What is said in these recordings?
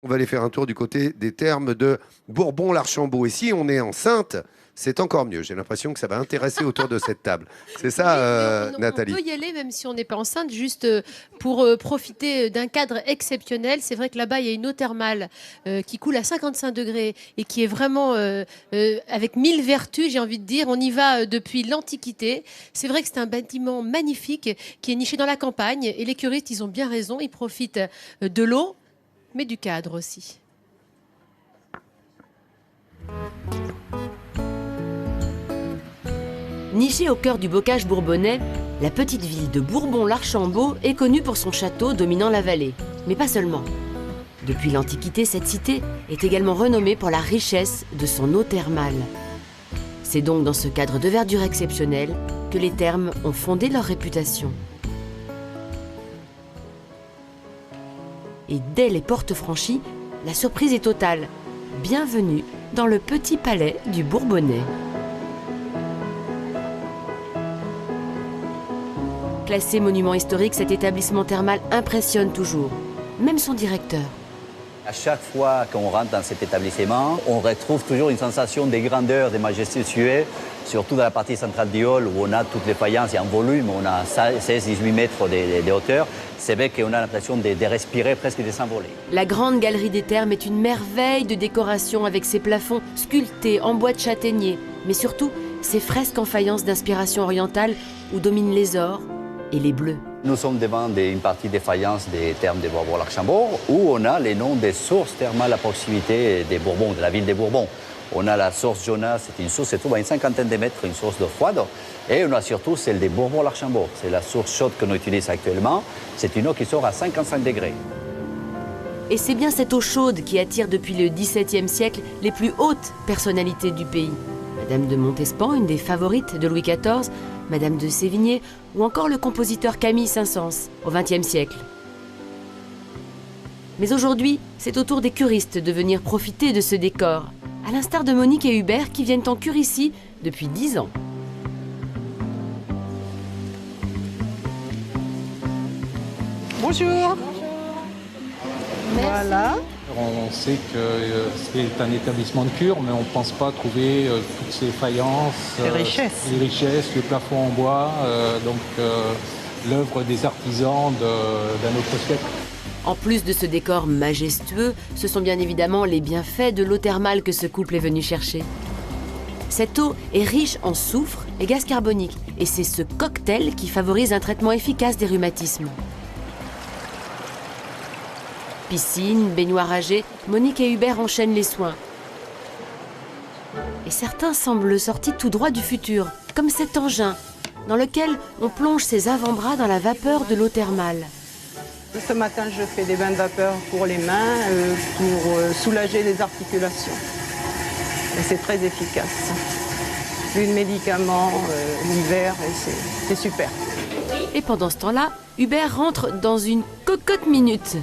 On va aller faire un tour du côté des thermes de Bourbon-l'Archambault. Et si on est enceinte, c'est encore mieux. J'ai l'impression que ça va intéresser autour de cette table. C'est ça, Oui, mais on Nathalie? peut y aller même si on n'est pas enceinte, juste pour profiter d'un cadre exceptionnel. C'est vrai que là-bas, il y a une eau thermale qui coule à 55 degrés et qui est vraiment avec 1000 vertus, j'ai envie de dire. On y va depuis l'Antiquité. C'est vrai que c'est un bâtiment magnifique qui est niché dans la campagne. Et les curistes, ils ont bien raison. Ils profitent de l'eau, mais du cadre aussi. Nichée au cœur du bocage bourbonnais, la petite ville de Bourbon-l'Archambault est connue pour son château dominant la vallée. Mais pas seulement. Depuis l'Antiquité, cette cité est également renommée pour la richesse de son eau thermale. C'est donc dans ce cadre de verdure exceptionnel que les thermes ont fondé leur réputation. Et dès les portes franchies, la surprise est totale. Bienvenue dans le petit palais du Bourbonnais. Classé monument historique, cet établissement thermal impressionne toujours, même son directeur. À chaque fois qu'on rentre dans cet établissement, on retrouve toujours une sensation de grandeur, de majestueux, surtout dans la partie centrale du hall où on a toutes les faïences et en volume, on a 16-18 mètres de hauteur. C'est vrai qu'on a l'impression de respirer, presque de s'envoler. La grande galerie des thermes est une merveille de décoration avec ses plafonds sculptés en bois de châtaignier, mais surtout ses fresques en faïence d'inspiration orientale où dominent les ors et les bleus. Nous sommes devant une partie des faïences des thermes de Bourbon-l'Archambault où on a les noms des sources thermales à proximité des Bourbons, de la ville des Bourbons. On a la source Jonas, c'est une source qui se trouve à une cinquantaine de mètres, une source d'eau froide. Et on a surtout celle des Bourbon-l'Archambault. C'est la source chaude que l'on utilise actuellement. C'est une eau qui sort à 55 degrés. Et c'est bien cette eau chaude qui attire depuis le XVIIe siècle les plus hautes personnalités du pays. Madame de Montespan, une des favorites de Louis XIV, Madame de Sévigné ou encore le compositeur Camille Saint-Saëns au XXe siècle. Mais aujourd'hui, c'est au tour des curistes de venir profiter de ce décor, à l'instar de Monique et Hubert qui viennent en cure ici depuis 10 ans. Bonjour. Voilà. On sait que c'est un établissement de cure, mais on ne pense pas trouver toutes ces faïences, Les richesses, le plafond en bois, l'œuvre des artisans d'un autre siècle. En plus de ce décor majestueux, ce sont bien évidemment les bienfaits de l'eau thermale que ce couple est venu chercher. Cette eau est riche en soufre et gaz carbonique, et c'est ce cocktail qui favorise un traitement efficace des rhumatismes. Piscine, baignoire âgée, Monique et Hubert enchaînent les soins. Et certains semblent sortis tout droit du futur, comme cet engin, dans lequel on plonge ses avant-bras dans la vapeur de l'eau thermale. Ce matin, je fais des bains de vapeur pour les mains, pour soulager les articulations. Et c'est très efficace. Plus de médicaments l'hiver, et c'est super. Et pendant ce temps-là, Hubert rentre dans une cocotte minute.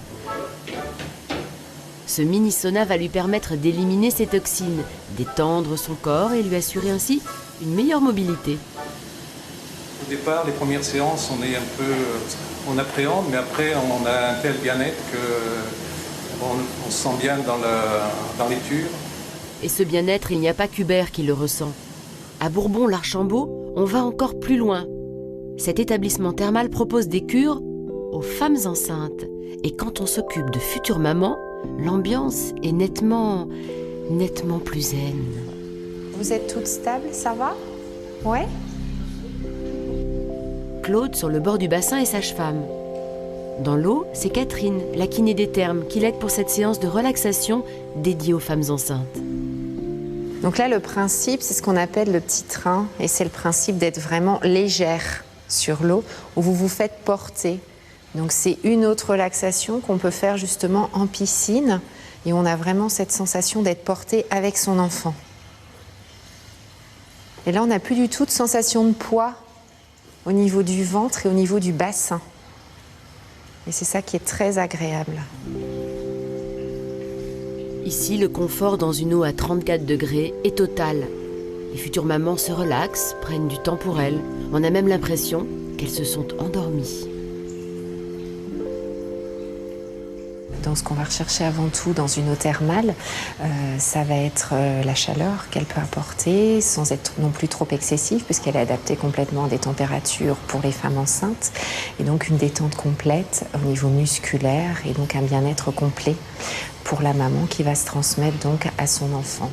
Ce mini-sauna va lui permettre d'éliminer ses toxines, d'étendre son corps et lui assurer ainsi une meilleure mobilité. Au départ, les premières séances, on appréhende, mais après, on a un tel bien-être qu'on se sent bien dans les tubes. Et ce bien-être, il n'y a pas qu'Hubert qui le ressent. À Bourbon-l'Archambault, on va encore plus loin. Cet établissement thermal propose des cures aux femmes enceintes. Et quand on s'occupe de futures mamans, l'ambiance est nettement plus zen. Vous êtes toutes stables, ça va? Ouais? Claude, sur le bord du bassin, est sage-femme. Dans l'eau, c'est Catherine, la kiné des thermes, qui l'aide pour cette séance de relaxation dédiée aux femmes enceintes. Donc là, le principe, c'est ce qu'on appelle le petit train. Et c'est le principe d'être vraiment légère sur l'eau, où vous vous faites porter. Donc c'est une autre relaxation qu'on peut faire justement en piscine. Et on a vraiment cette sensation d'être porté avec son enfant. Et là, on n'a plus du tout de sensation de poids au niveau du ventre et au niveau du bassin. Et c'est ça qui est très agréable. Ici, le confort dans une eau à 34 degrés est total. Les futures mamans se relaxent, prennent du temps pour elles. On a même l'impression qu'elles se sont endormies. Donc ce qu'on va rechercher avant tout dans une eau thermale, ça va être la chaleur qu'elle peut apporter, sans être non plus trop excessive, puisqu'elle est adaptée complètement à des températures pour les femmes enceintes. Et donc une détente complète au niveau musculaire et donc un bien-être complet pour la maman qui va se transmettre donc à son enfant.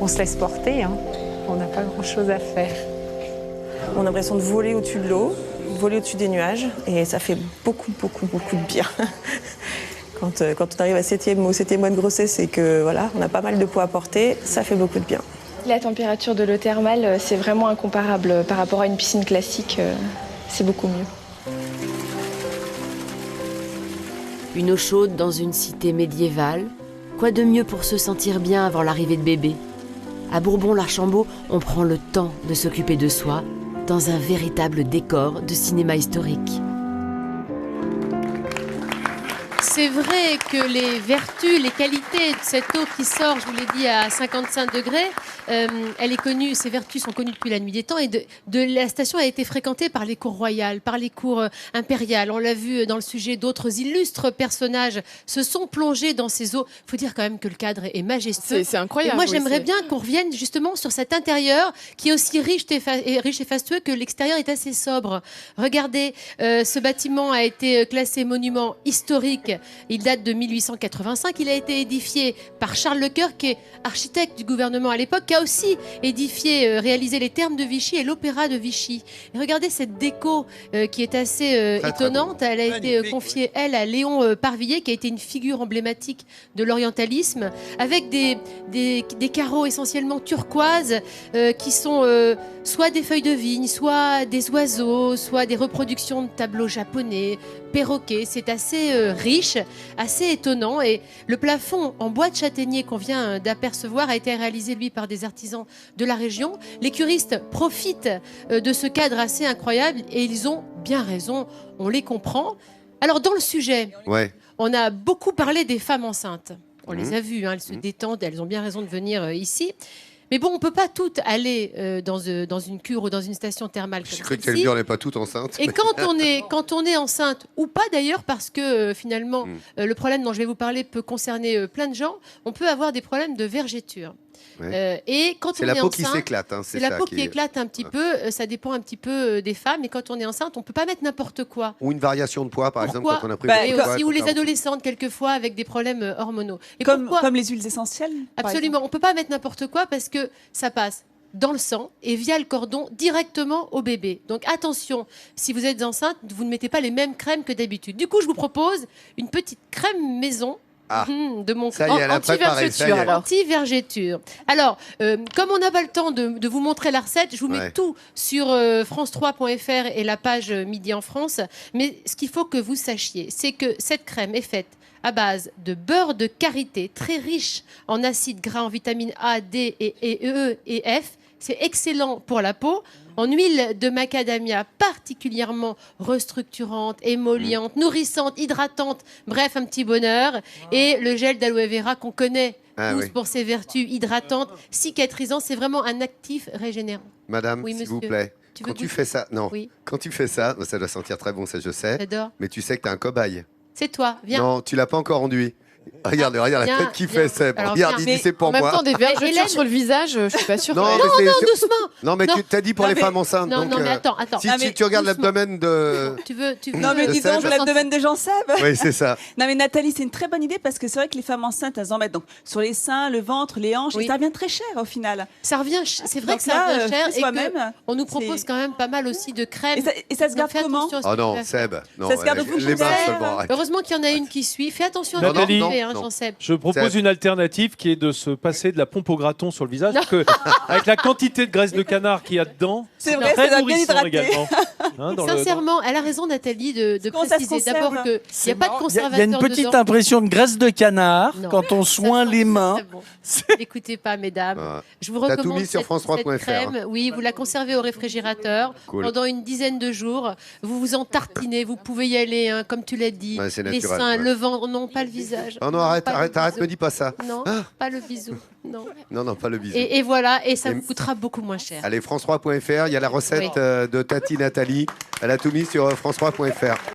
On se laisse porter, hein. On n'a pas grand-chose à faire. On a l'impression de voler au-dessus de l'eau, voler au-dessus des nuages, et ça fait beaucoup de bien. Quand on arrive au 7e mois de grossesse et que voilà, on a pas mal de poids à porter, ça fait beaucoup de bien. La température de l'eau thermale, c'est vraiment incomparable par rapport à une piscine classique, c'est beaucoup mieux. Une eau chaude dans une cité médiévale, quoi de mieux pour se sentir bien avant l'arrivée de bébé? À Bourbon-l'Archambault, on prend le temps de s'occuper de soi dans un véritable décor de cinéma historique. C'est vrai que les vertus, les qualités de cette eau qui sort, je vous l'ai dit, à 55 degrés, elle est connue, ses vertus sont connues depuis la nuit des temps, et la station a été fréquentée par les cours royales, par les cours impériales. On l'a vu dans le sujet, d'autres illustres personnages se sont plongés dans ces eaux. Il faut dire quand même que le cadre est majestueux. C'est incroyable. Et moi, j'aimerais bien qu'on revienne justement sur cet intérieur qui est aussi riche et fastueux que l'extérieur est assez sobre. Regardez, ce bâtiment a été classé monument historique. Il date de 1885. Il a été édifié par Charles Lecœur, qui est architecte du gouvernement à l'époque, qui a aussi réalisé les Thermes de Vichy et l'Opéra de Vichy. Et regardez cette déco qui est assez étonnante. Elle a été confiée, elle, à Léon Parvillier, qui a été une figure emblématique de l'orientalisme, avec des carreaux essentiellement turquoises qui sont soit des feuilles de vigne, soit des oiseaux, soit des reproductions de tableaux japonais, perroquets. C'est assez riche, assez étonnant. Et le plafond en bois de châtaignier qu'on vient d'apercevoir a été réalisé, lui, par des artisans de la région. Les curistes profitent de ce cadre assez incroyable et ils ont bien raison, on les comprend. Alors, dans le sujet, on a beaucoup parlé des femmes enceintes. On les a vues, hein, elles se détendent, elles ont bien raison de venir ici. Mais bon, on ne peut pas toutes aller dans une cure ou dans une station thermale comme J'ai cru que tu celle-ci. allais dire on n'est pas toutes enceintes. Et quand on est enceinte, ou pas d'ailleurs, parce que finalement, le problème dont je vais vous parler peut concerner plein de gens, on peut avoir des problèmes de vergéture. Et quand C'est on la est peau enceinte, qui s'éclate. Hein, c'est la peau qui éclate un petit peu, ça dépend un petit peu des femmes. Et quand on est enceinte, on ne peut pas mettre n'importe quoi. Ou une variation de poids, par exemple, quand on a pris Et beaucoup de poids, aussi, il ou faut les faire- adolescentes, quelquefois, avec des problèmes hormonaux. Et Comme les huiles essentielles par Absolument, on ne peut pas mettre n'importe quoi parce que ça passe dans le sang et via le cordon directement au bébé. Donc attention, si vous êtes enceinte, vous ne mettez pas les mêmes crèmes que d'habitude. Du coup, je vous propose une petite crème maison. De mon Ça y est, elle a préparé, ça y est. Anti-vergéture. Alors, comme on n'a pas le temps de vous montrer la recette, je vous mets tout sur france3.fr et la page Midi en France. Mais ce qu'il faut que vous sachiez, c'est que cette crème est faite à base de beurre de karité, très riche en acides gras, en vitamines A, D, E et F. C'est excellent pour la peau. En huile de macadamia particulièrement restructurante, émolliente, nourrissante, hydratante, bref, un petit bonheur. Et le gel d'aloe vera qu'on connaît tous pour ses vertus hydratantes, cicatrisantes. C'est vraiment un actif régénérant. Madame, Oui, s'il vous monsieur. plaît, Tu veux quand tu goûter fais ça, non, Oui. quand tu fais ça, ça doit sentir très bon, ça je sais. J'adore. Mais tu sais que tu as un cobaye. C'est toi, viens. Non, tu l'as pas encore enduit. Regarde la viens, tête qu'il viens. fait, Seb. Alors, Regarde, viens. il dit c'est pour En même moi. temps, des vergetures Hélène- sur le visage, je suis pas sûre. Non, que- mais Non, c'est- doucement. Non, mais Non. tu t'as dit pour Non, les mais- femmes enceintes. Non, donc, non, mais attends. Si Non, mais tu regardes doucement. l'abdomen de. Tu veux Non mais Je dis sais, donc, je- l'abdomen de Jean Seb. Oui, c'est ça. Non mais Nathalie, c'est une très bonne idée parce que c'est vrai que les femmes enceintes, elles en mettent donc sur les seins, le ventre, les hanches, Oui. et ça revient très cher au final. Ça revient, c'est vrai Donc que ça là, revient cher fais et que soi-même, on nous propose c'est- quand même pas mal aussi de crèmes. Et ça se garde Fais comment attention à ce Oh que tu non, vas faire. Seb. Non, Ça se garde au bout les du mains verre. seulement. arrête. Heureusement qu'il y en a une qui suit. Fais attention à Non, ce que tu non, fais, hein, non. Jean-Seb. Je propose Ça- une alternative qui est de se passer de la pompe au graton sur le visage, parce que avec la quantité de graisse de canard qu'il y a dedans, C'est vrai, très ça doit bien nourrissant hydrater. également. Hein, dans le- Sincèrement, elle a raison, Nathalie, de Comment ça se préciser conserve d'abord qu'il n'y a pas de Il y a conservateur une petite dedans. impression de graisse de canard Non. quand on soigne les mains. C'est bon. N'écoutez pas, mesdames. Ah. Je vous T'as recommande tout mis sur cette France3.fr, crème. Oui, vous la conservez au réfrigérateur Cool. pendant une dizaine de jours. Vous vous en tartinez. Vous pouvez y aller, hein, comme tu l'as dit. Ouais, c'est les naturel, seins, ouais. le ventre, non, pas le visage. Oh non, arrête, Pas le arrête, arrête, bisou. me dis pas ça. Non, Ah. pas le bisou. Non. Non, pas le bisou. Et voilà, et ça Et- vous coûtera beaucoup moins cher. Allez, France3.fr, il y a la recette Oui. de Tati Nathalie. Elle a tout mis sur France3.fr.